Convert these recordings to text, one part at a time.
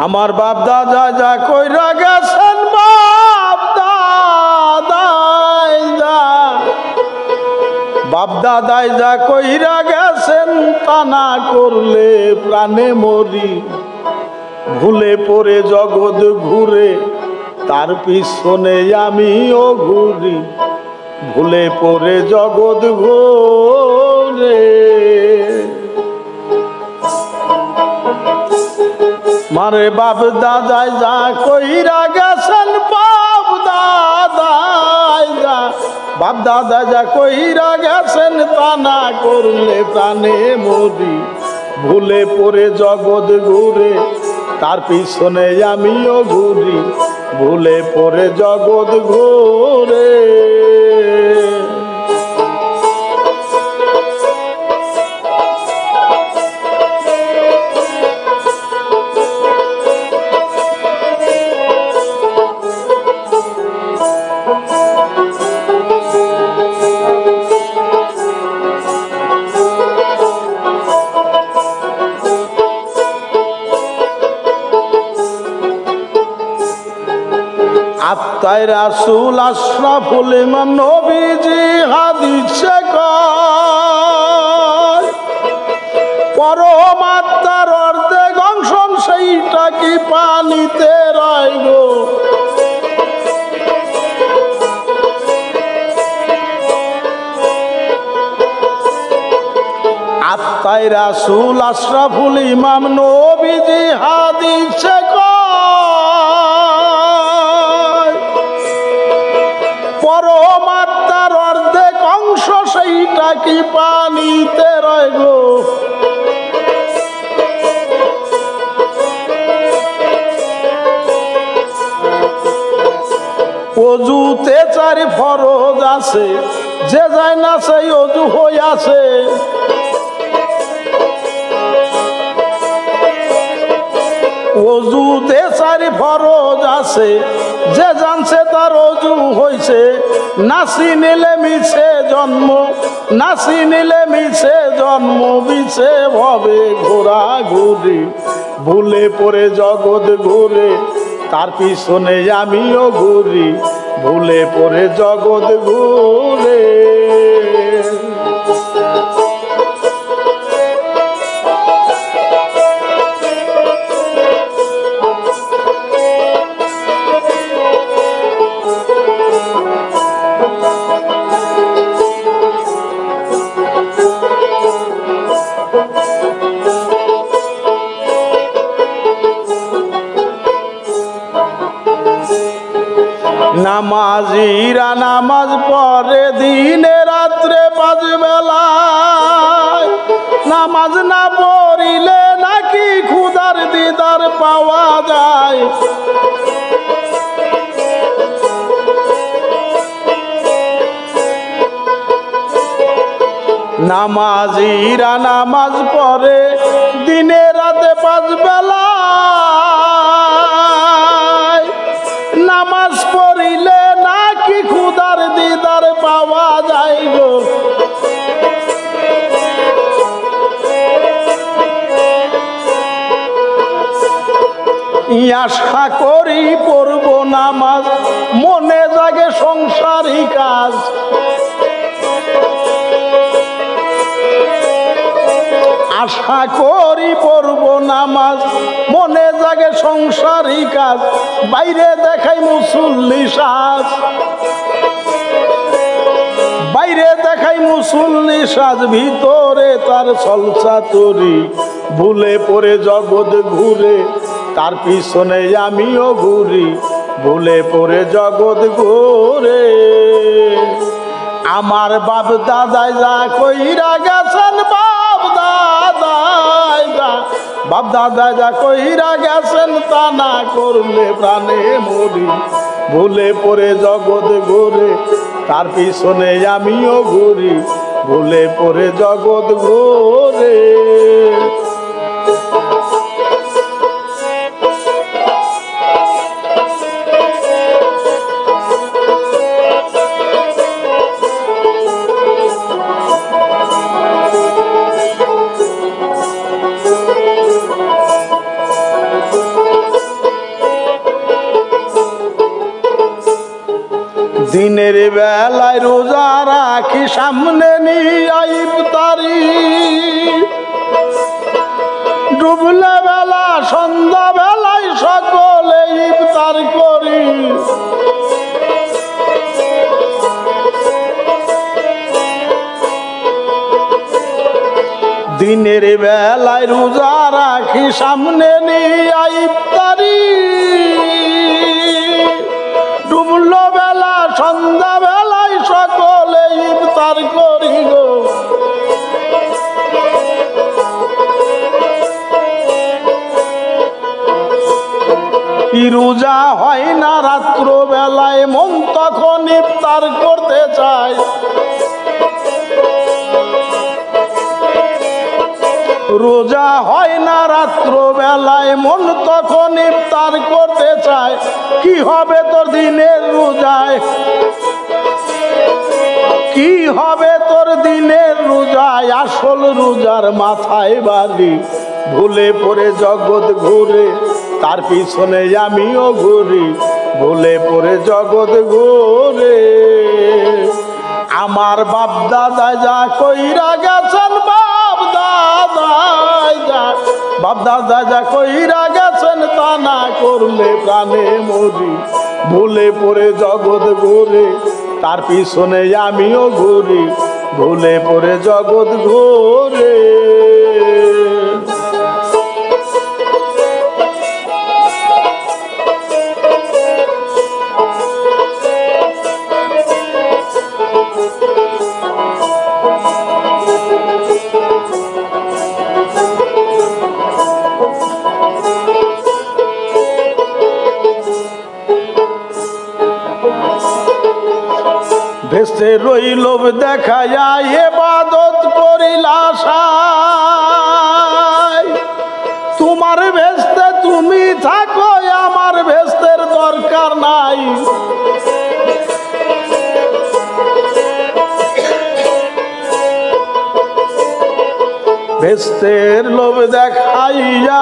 আমার বাপ দাদা যা কইরা গেছেন, বাপ দাদাই যা কইরা গেছেন, তা না করলে প্রাণে মরি। ভুলে পড়ে জগৎ ঘুরে, তার পিছনে আমিও ঘুরি। ভুলে পড়ে জগৎ ঘুরে। মারে বাপ দাদাই যা কইরা গেছেন, বাপ দাদা যা কইরা গেছেন, তা না করলে প্রাণে মরি। ভুলে পড়ে জগৎ ঘুরে, তার পিছনে আমিও ঘুরি। ভুলে পড়ে জগৎ ঘুরে। আত্মায় রাসূল আশরাফুল ইমাম নবীজি হাদিসে কয়, পরমাত্মার অর্ধেক অংশ সেইটা কি পানিতে রয় গো। আত্মায় রাসূল আশরাফুল ইমাম নবীজি হাদিসে কয়, পরমাত্মার অর্ধেক অংশ সেইটা কি পানিতে রয় গো। অজুতে 4 ফরজ আছে, যে যায় না সেই অজু হইয়াছে। অজুতে 4 ফরজ আছে, যে জানছে তার অজু হইছে। নাসি নিলে মিছে জন্ম, নাসি নিলে মিছে জন্ম, মিছে ভবে ঘোরা ঘুরি। ভুলে পড়ে জগৎ ঘুরে, তার পিছনে আমিও ঘুরি। ভুলে পড়ে জগৎ ঘুরে। নামাজিরা নামাজ পড়ে দিনে রাত্রে 5 বেলায়। নামাজ না পড়িলে নাকি ক্ষুধার দিদার পাওয়া যায়। নামাজিরা নামাজ পড়ে দিনে রাতে 5 বেলায়। নামাজ পড়িলে নাকি ক্ষুধার দিদার পাওয়া যায় গো। আশা করি পড়ব নামাজ, মনে জাগে সংসারী কাজ। আশা করি পড়ব নামাজ, মনে জাগে সংসারী কাজ। বাইরে দেখাই মুসল্লি সাজ, বাইরে দেখাই মুসল্লি সাজ, ভিতরে তার ছলচাতুরি। ভুলে পড়ে জগৎ ঘুরে, তার পিছনে আমিও ঘুরি। ভুলে পড়ে জগৎ ঘুরে। আমার বাপ দাদাই যা কইরা গেছেন, বাপ দাদাই যা কইরা গেছেন, তা না করলে প্রাণে মরি। ভুলে পড়ে জগৎ ঘুরে, তার পিছনে আমিও ঘুরি। ভুলে পড়ে জগৎ ঘুরে। দিনের বেলায় রোজা রাখি সামনে নিয়ে ইফতারি, ডুবলে বেলা সন্ধ্যা বেলায় সকলে ইফতার করি। দিনের বেলায় রোজা রাখি সামনে নিয়ে ইফতারি, ডুবলো বেলা সন্ধ্যা বেলায় সকলে ইফতার করি গো। রোজা হয় না রাত্র বেলায়, মন তখন ইফতার করতে চায়। রোজা হয় না রাত্র বেলায়, মন তখন ইফতার করতে চায়। কি হবে তোর দিনের রোজায়, কি হবে তোর দিনের রোজায়? আসল রোজার মাথায় বাড়ি, ভুলে পড়ে জগৎ ঘুরে তার পিছনে আমিও ঘুরি, ভুলে পড়ে জগৎ ঘুরে। আমার বাপ দাদা যা কইরা গেছেন, বাপ দাদা যা কইরা গেছেন, তা না করলে প্রাণে মরি, ভুলে পড়ে জগৎ ঘুরে তার পিছনে আমিও ঘুরি, ভুলে পড়ে জগৎ ঘুরে। ভেস্তে রইল দেখায়া ইবাদত করিলা আশায়, তোমার ভেস্তে তুমি থাকো, আমার ভেস্তের দরকার নাই। ভেস্তের লোভ দেখাইয়া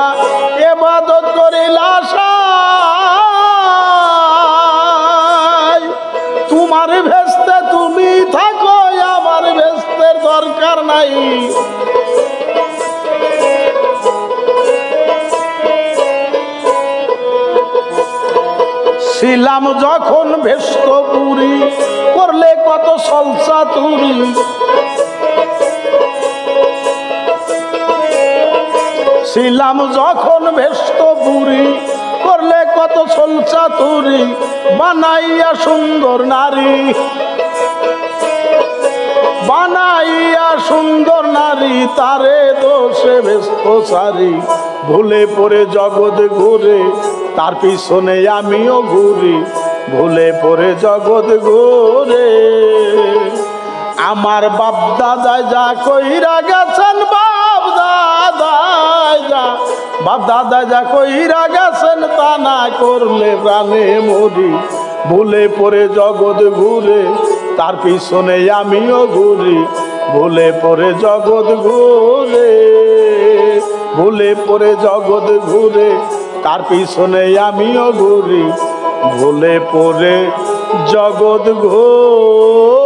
ইবাদত করিলা আশায়, তোমার ভেস্তে তুমি থাকো, আমার ভেস্তের দরকার নাই। ছিলাম যখন ভেস্ত পুরি, করলে কত সলসা তুরি। ছিলাম যখন ভেস্ত পুরি, করলে কত সলসা তুরি। বানাইয়া সুন্দর নারী, বানাইয়া সুন্দর নারী, তারে দোষে ভেস্ত সারি, ভুলে পড়ে জগৎ ঘুরে তার পিছনে আমিও ঘুরি, ভুলে পড়ে জগৎ ঘুরে। আমার বাপ দাদা যা কইরা গেছেন, বাপ দাদা যা কইরা গেছেন, তা না করলে প্রাণে মরি, ভুলে পড়ে জগৎ ঘুরে তার পিছনে আমিও ঘুরি, ভুলে পড়ে জগৎ ঘুরে, ভুলে পড়ে জগৎ ঘুরে তার পিছনে আমিও ঘুরি, ভুলে পড়ে জগৎ ঘুরে।